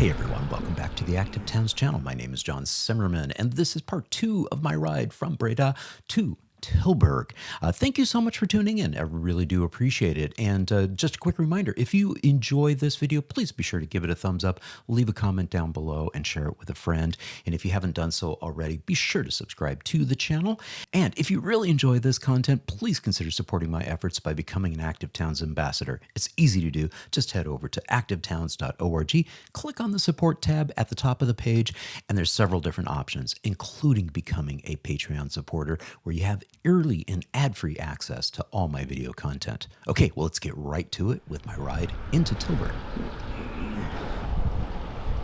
Hey everyone, welcome back to the Active Towns channel. My name is John Simmerman, and this is part 2 of my ride from Breda to TILBURG. Thank you so much for tuning in. I really do appreciate it. And just a quick reminder, if you enjoy this video, please be sure to give it a thumbs up, leave a comment down below, and share it with a friend. And if you haven't done so already, be sure to subscribe to the channel. And if you really enjoy this content, please consider supporting my efforts by becoming an Active Towns ambassador. It's easy to do. Just head over to activetowns.org, click on the support tab at the top of the page, and there's several different options, including becoming a Patreon supporter, where you have early and ad-free access to all my video content. Okay, well, let's get right to it with my ride into TILBURG.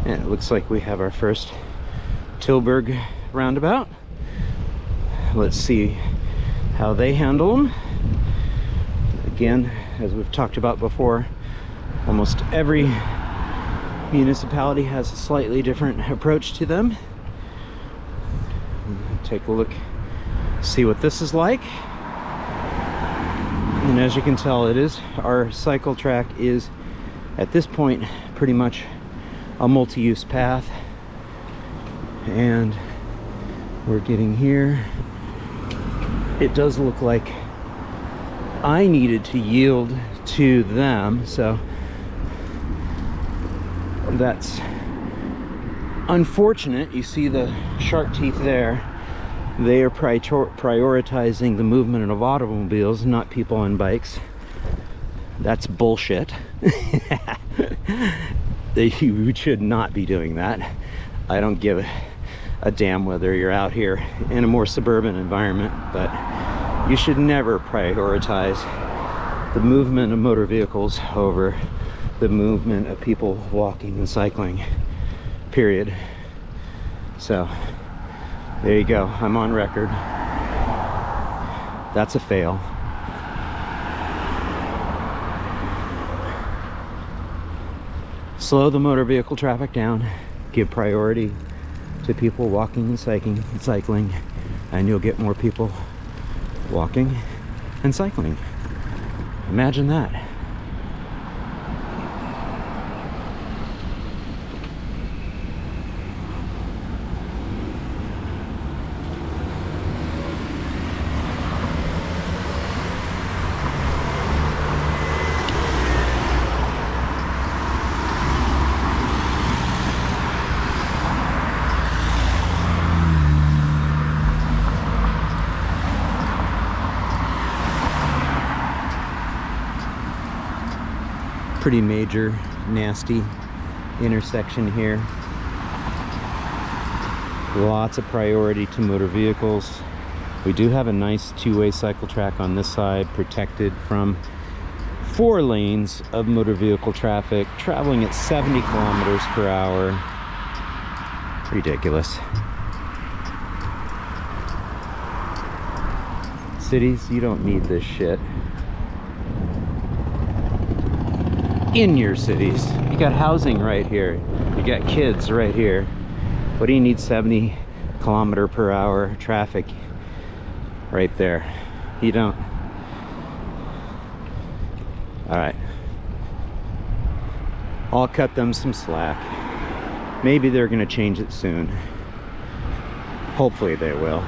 And it looks like we have our first TILBURG roundabout. Let's see how they handle them. Again, as we've talked about before, almost every municipality has a slightly different approach to them. Take a look, see what this is like. And as you can tell, our cycle track is at this point pretty much a multi-use path, and we're getting here. It does look like I needed to yield to them, so that's unfortunate. You see the shark teeth there. They are prioritizing the movement of automobiles, not people on bikes. That's bullshit. You should not be doing that. I don't give a damn whether you're out here in a more suburban environment, but you should never prioritize the movement of motor vehicles over the movement of people walking and cycling, period. So there you go, I'm on record. That's a fail. Slow the motor vehicle traffic down, give priority to people walking and cycling, and you'll get more people walking and cycling. Imagine that. Pretty major, nasty intersection here. Lots of priority to motor vehicles. We do have a nice two-way cycle track on this side, protected from 4 lanes of motor vehicle traffic traveling at 70 kilometers per hour. Ridiculous. Cities, you don't need this shit in your cities. You got housing right here, you got kids right here. What do you need 70 kilometer per hour traffic right there? You don't. All right, I'll cut them some slack. Maybe they're gonna change it soon. Hopefully they will.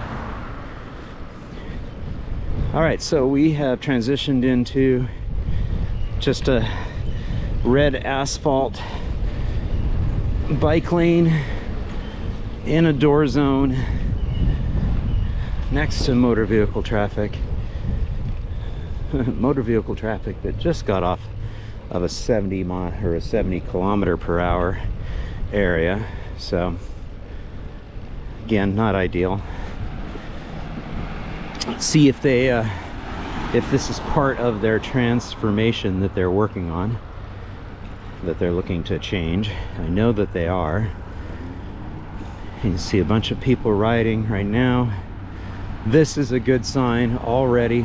All right, so we have transitioned into just a red asphalt bike lane in a door zone next to motor vehicle traffic. Motor vehicle traffic that just got off of a 70 kilometer per hour area. So again, not ideal. Let's see if they if this is part of their transformation that they're working on, that they're looking to change. I know that they are. You can see a bunch of people riding right now. This is a good sign already.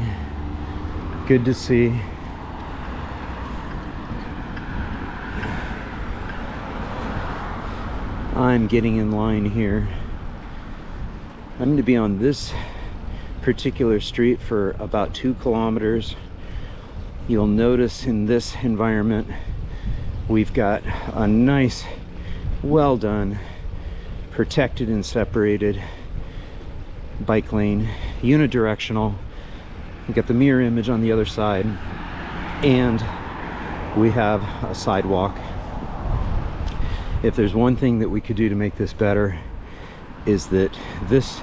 Good to see. I'm getting in line here. I'm going to be on this particular street for about 2 kilometers. You'll notice in this environment we've got a nice well done, protected and separated bike lane, unidirectional. You got the mirror image on the other side, and we have a sidewalk. If there's one thing that we could do to make this better, is that this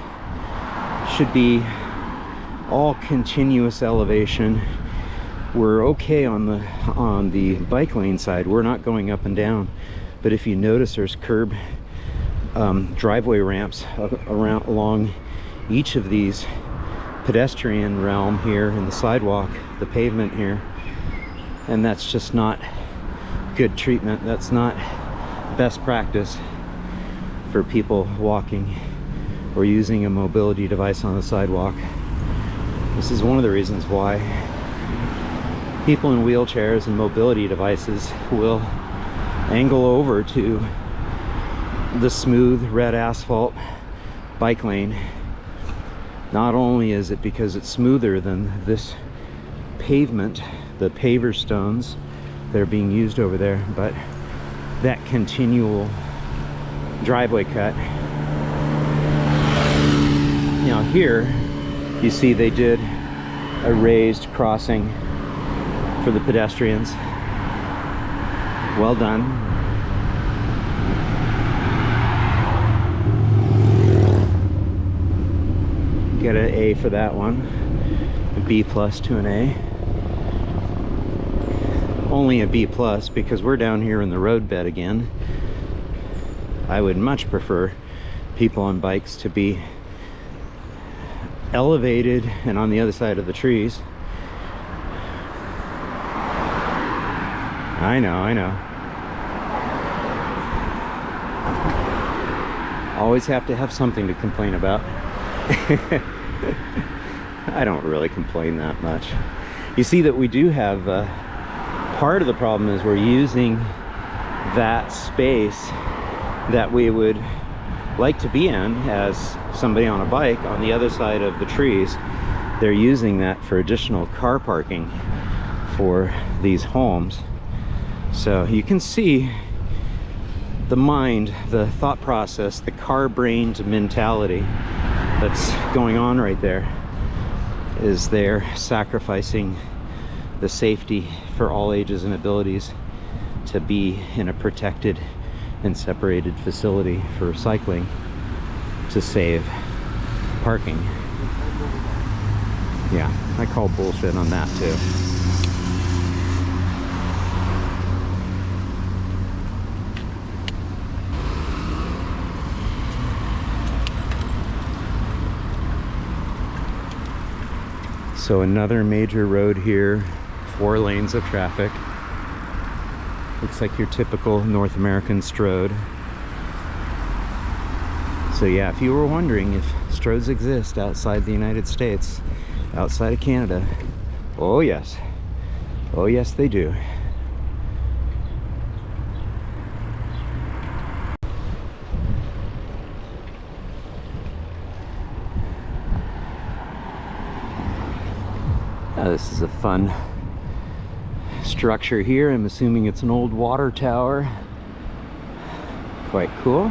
should be all continuous elevation. We're okay on the bike lane side. We're not going up and down, but if you notice, there's curb driveway ramps around along each of these pedestrian realm here in the sidewalk, the pavement here, and that's just not good treatment. That's not best practice for people walking or using a mobility device on the sidewalk. This is one of the reasons why people in wheelchairs and mobility devices will angle over to the smooth red asphalt bike lane. Not only is it because it's smoother than this pavement, the paver stones that are being used over there, but that continual driveway cut. Now here you see they did a raised crossing for the pedestrians. Well done. Get an A for that one, a B plus to an A. Only a B plus because we're down here in the roadbed again. I would much prefer people on bikes to be elevated and on the other side of the trees. I know. Always have to have something to complain about. I don't really complain that much. You see that we do have part of the problem is we're using that space that we would like to be in as somebody on a bike on the other side of the trees. They're using that for additional car parking for these homes. So you can see the mind, the thought process, the car-brained mentality that's going on right there, is they're sacrificing the safety for all ages and abilities to be in a protected and separated facility for cycling to save parking. Yeah, I call bullshit on that too. So another major road here, 4 lanes of traffic. Looks like your typical North American stroad. So yeah, if you were wondering if stroads exist outside the United States, outside of Canada, oh yes they do. This is a fun structure here. I'm assuming it's an old water tower. Quite cool.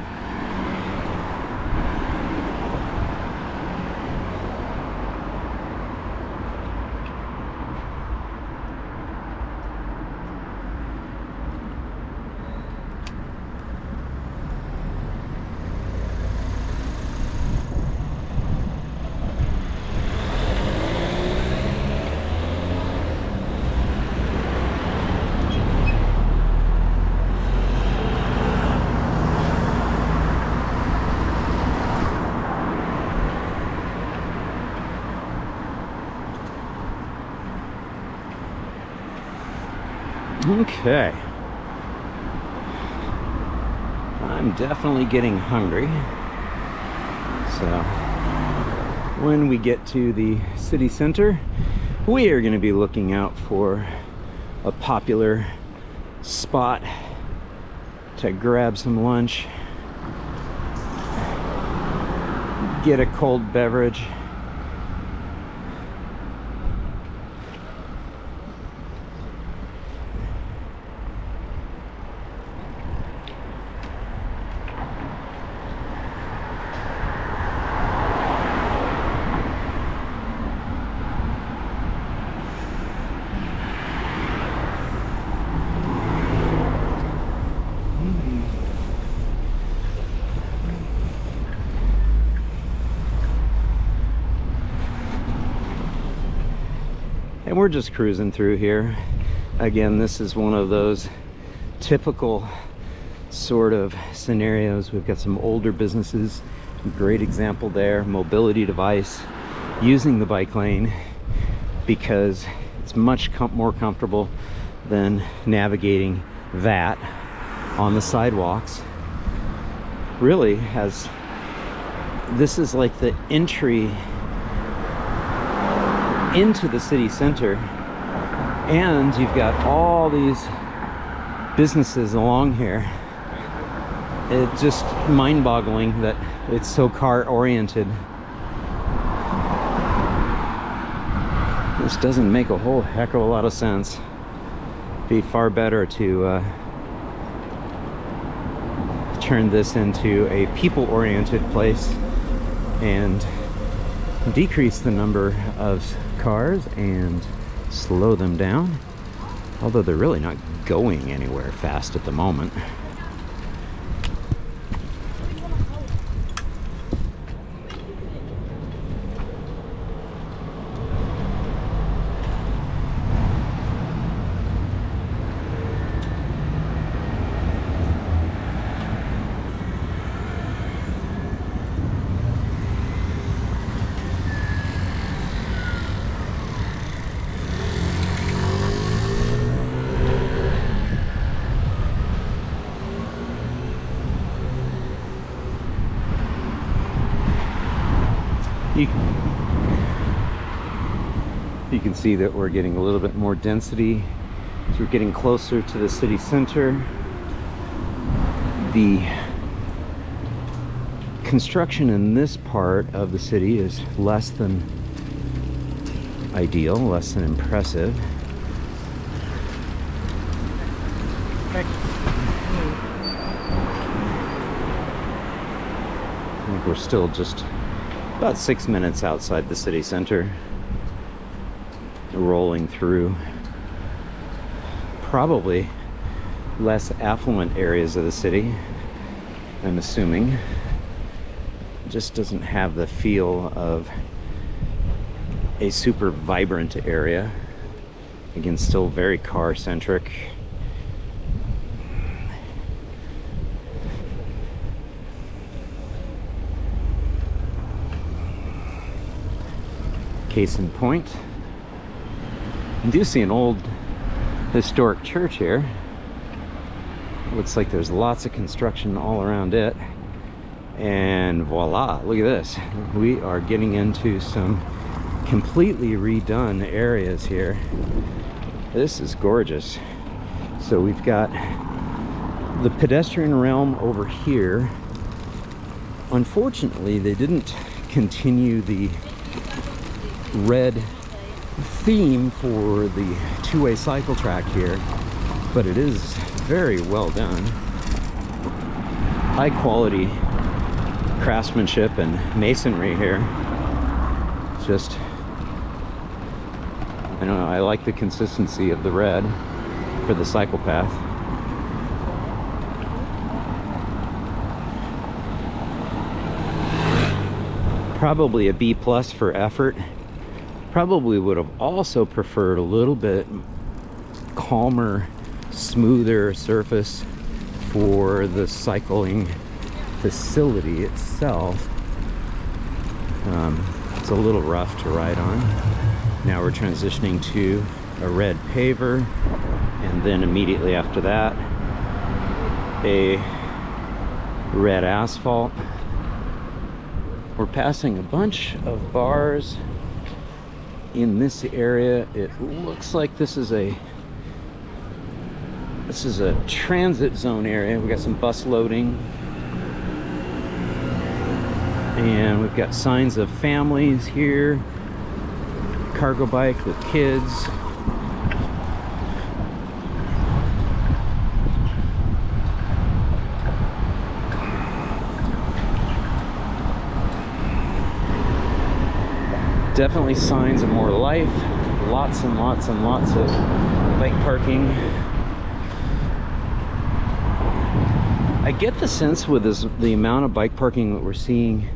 Okay, I'm definitely getting hungry, so when we get to the city center, we are going to be looking out for a popular spot to grab some lunch, get a cold beverage. And we're just cruising through here. Again, this is one of those typical sort of scenarios. We've got some older businesses. Great example there, mobility device, using the bike lane because it's much more comfortable than navigating that on the sidewalks. Really this is like the entry into the city center, and you've got all these businesses along here. It's just mind-boggling that it's so car-oriented. This doesn't make a whole heck of a lot of sense. Be far better to turn this into a people-oriented place and decrease the number of cars and slow them down, although they're really not going anywhere fast at the moment. You can see that we're getting a little bit more density as we're getting closer to the city center. The construction in this part of the city is less than ideal, less than impressive. I think we're still just about 6 minutes outside the city center, rolling through probably less affluent areas of the city, I'm assuming. It just doesn't have the feel of a super vibrant area. Again, still very car-centric. Case in point, you do see an old historic church here. Looks like there's lots of construction all around it. And voila, look at this. We are getting into some completely redone areas here. This is gorgeous. So we've got the pedestrian realm over here. Unfortunately, they didn't continue the red theme for the two-way cycle track here, but it is very well done. High quality craftsmanship and masonry here. Just, I don't know, I like the consistency of the red for the cycle path. Probably a B+ for effort. Probably would have also preferred a little bit calmer, smoother surface for the cycling facility itself. It's a little rough to ride on. Now we're transitioning to a red paver, and then immediately after that, a red asphalt. We're passing a bunch of bars in this area. It looks like this is a transit zone area. We got some bus loading, and we've got signs of families here, cargo bike with kids. Definitely signs of more life. Lots and lots and lots of bike parking. I get the sense with the amount of bike parking that we're seeing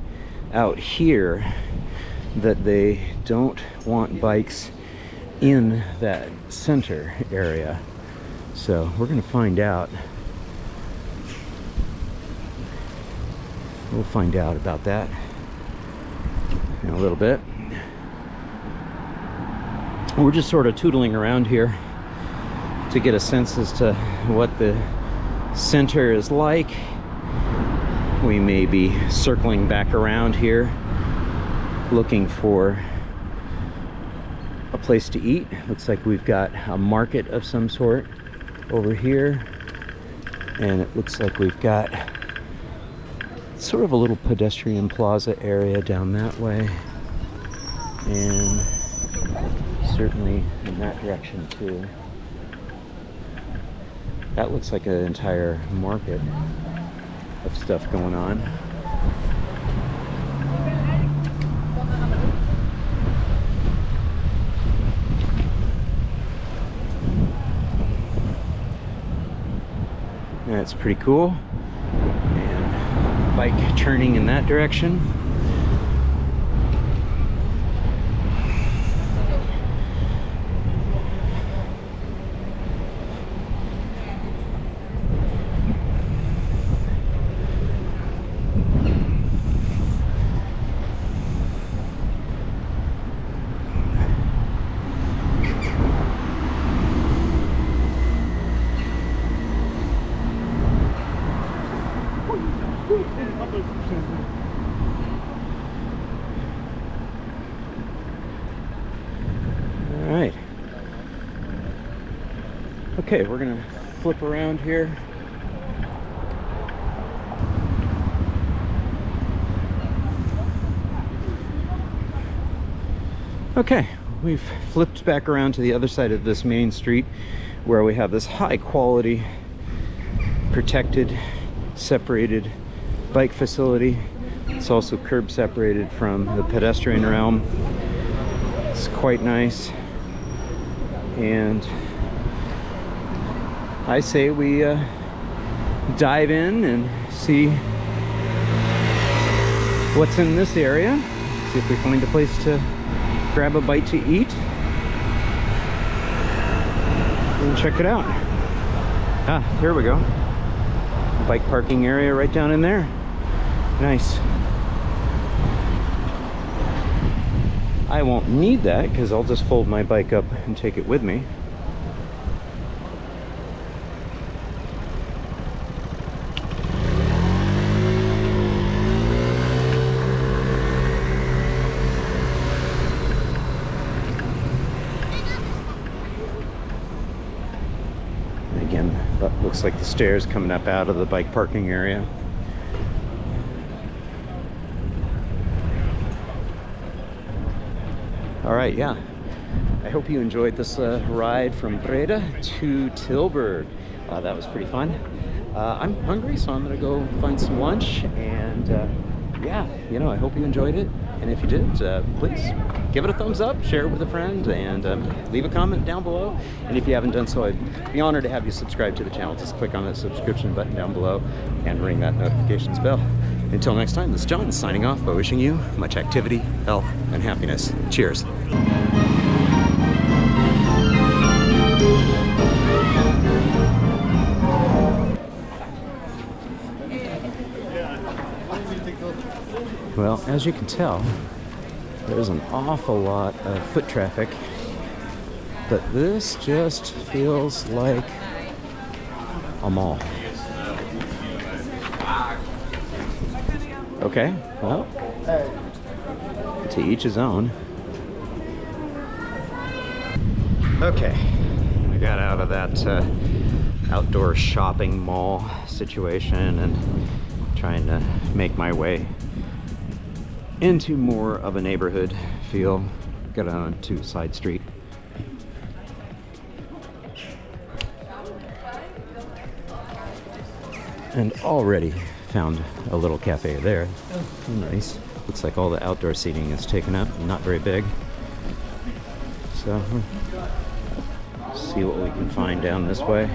out here that they don't want bikes in that center area. So we're going to find out. We'll find out about that in a little bit. We're just sort of tootling around here to get a sense as to what the center is like. We may be circling back around here looking for a place to eat. Looks like we've got a market of some sort over here, and it looks like we've got sort of a little pedestrian plaza area down that way, and certainly in that direction too. That looks like an entire market of stuff going on. That's pretty cool. And bike turning in that direction. Alright. Okay, we're gonna flip around here. Okay, we've flipped back around to the other side of this main street where we have this high quality, protected, separated bike facility. It's also curb separated from the pedestrian realm. It's quite nice. And I say we dive in and see what's in this area. See if we find a place to grab a bite to eat and check it out. Ah, here we go. Bike parking area right down in there. Nice. I won't need that because I'll just fold my bike up and take it with me. Again, that looks like the stairs coming up out of the bike parking area. All right, yeah. I hope you enjoyed this ride from Breda to Tilburg. That was pretty fun. I'm hungry, so I'm gonna go find some lunch. And yeah, you know, I hope you enjoyed it. And if you did, please give it a thumbs up, share it with a friend, and leave a comment down below. And if you haven't done so, I'd be honored to have you subscribe to the channel. Just click on that subscription button down below and ring that notifications bell. Until next time, this is John signing off by wishing you much activity, health, and happiness. Cheers. Well, as you can tell, there's an awful lot of foot traffic, but this just feels like a mall. Okay, well, to each his own. Okay, we got out of that outdoor shopping mall situation and trying to make my way into more of a neighborhood feel. Got on to side street. And already found a little cafe there. Oh, nice. Looks like all the outdoor seating is taken up, not very big. So, see what we can find down this way.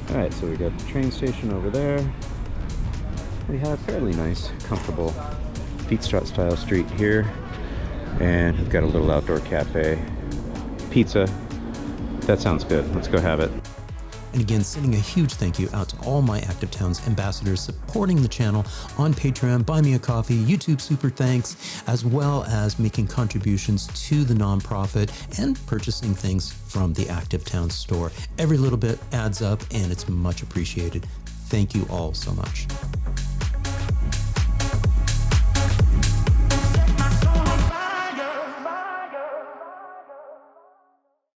All right, so we got the train station over there. We have a fairly nice, comfortable Feet Strut style street here. And we've got a little outdoor cafe. Pizza. That sounds good. Let's go have it. And again, sending a huge thank you out to all my Active Towns ambassadors supporting the channel on Patreon, Buy Me a Coffee, YouTube Super Thanks, as well as making contributions to the nonprofit and purchasing things from the Active Towns store. Every little bit adds up and it's much appreciated. Thank you all so much.